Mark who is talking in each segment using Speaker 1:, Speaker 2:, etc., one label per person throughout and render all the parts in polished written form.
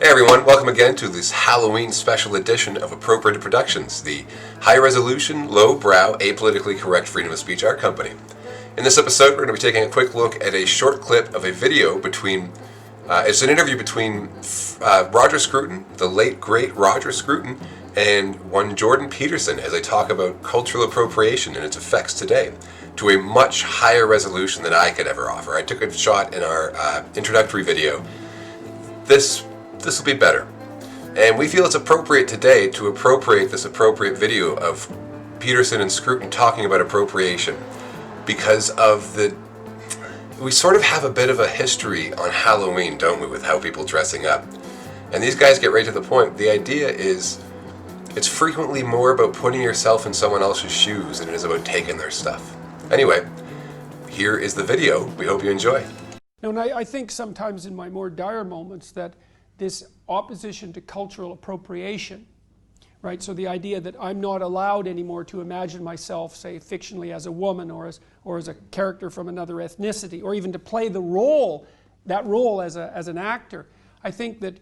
Speaker 1: Hey everyone, welcome again to this Halloween special edition of Appropriated Productions, the high-resolution, low-brow, apolitically correct freedom of speech art company. In this episode, we're going to be taking a quick look at a short clip of a video between, it's an interview between Roger Scruton, the late, great Roger Scruton, and one Jordan Peterson as they talk about cultural appropriation and its effects today, to a much higher resolution than I could ever offer. I took a shot in our introductory video. This will be better. And we feel it's appropriate today to appropriate this appropriate video of Peterson and Scruton talking about appropriation because of we sort of have a bit of a history on Halloween, don't we, with how people dressing up. And these guys get right to the point. The idea is it's frequently more about putting yourself in someone else's shoes than it is about taking their stuff. Anyway, here is the video. We hope you enjoy.
Speaker 2: And I think sometimes in my more dire moments that this opposition to cultural appropriation, right? So the idea that I'm not allowed anymore to imagine myself, say, fictionally as a woman or as a character from another ethnicity, or even to play the role, that role as an actor. I think that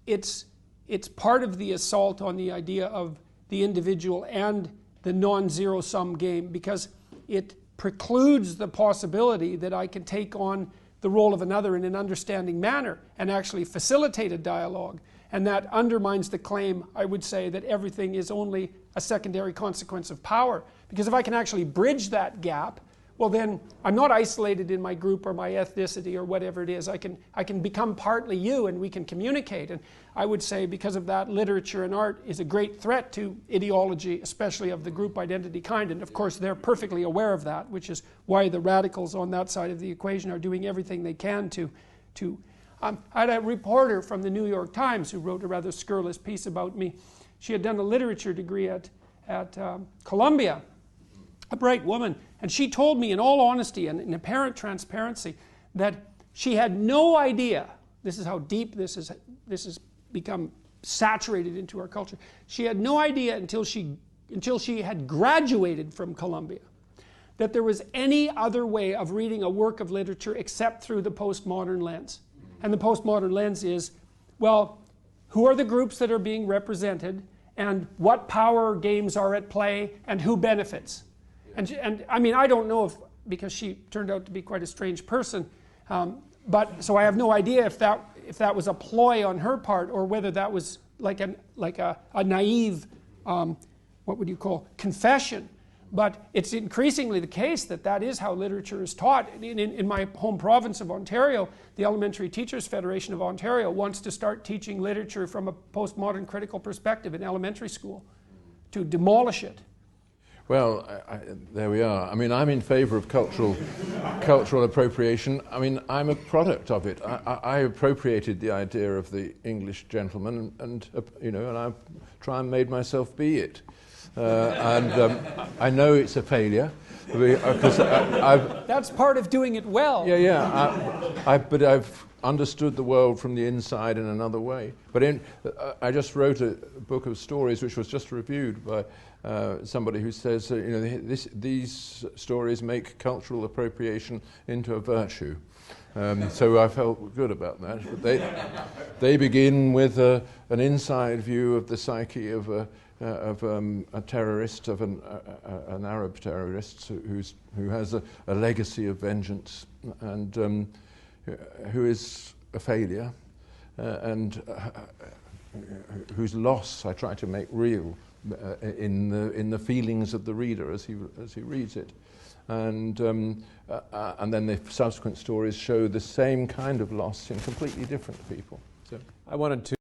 Speaker 2: it's part of the assault on the idea of the individual and the non-zero sum game, because it precludes the possibility that I can take on the role of another in an understanding manner and actually facilitate a dialogue. And that undermines the claim, I would say, that everything is only a secondary consequence of power. Because if I can actually bridge that gap, well then I'm not isolated in my group or my ethnicity or whatever it is. I can become partly you and we can communicate. And I would say because of that, literature and art is a great threat to ideology, especially of the group identity kind. And of course they're perfectly aware of that, which is why the radicals on that side of the equation are doing everything they can to I had a reporter from the New York Times who wrote a rather scurrilous piece about me. She had done a literature degree at Columbia, a bright woman, and she told me in all honesty and in apparent transparency that she had no idea, this is how deep this has become saturated into our culture, she had no idea until she had graduated from Columbia that there was any other way of reading a work of literature except through the postmodern lens. And the postmodern lens is, well, who are the groups that are being represented, and what power games are at play, and who benefits? And I mean, I don't know if, because she turned out to be quite a strange person, but so I have no idea if that was a ploy on her part, or whether that was like a naive, what would you call, confession. But it's increasingly the case that is how literature is taught. In my home province of Ontario, the Elementary Teachers Federation of Ontario wants to start teaching literature from a postmodern critical perspective in elementary school, to demolish it.
Speaker 3: Well, there we are. I mean, I'm in favour of cultural appropriation. I mean, I'm a product of it. I appropriated the idea of the English gentleman, and I try and made myself be it. And I know it's a failure because
Speaker 2: that's part of doing it well.
Speaker 3: Yeah. But I've understood the world from the inside in another way. But I just wrote a book of stories which was just reviewed by somebody who says, these stories make cultural appropriation into a virtue. So I felt good about that. But they begin with an inside view of the psyche of a terrorist, of an Arab terrorist who has a legacy of vengeance and who is a failure and whose loss I try to make real in the feelings of the reader as he reads it, and then the subsequent stories show the same kind of loss in completely different people. So
Speaker 4: I wanted to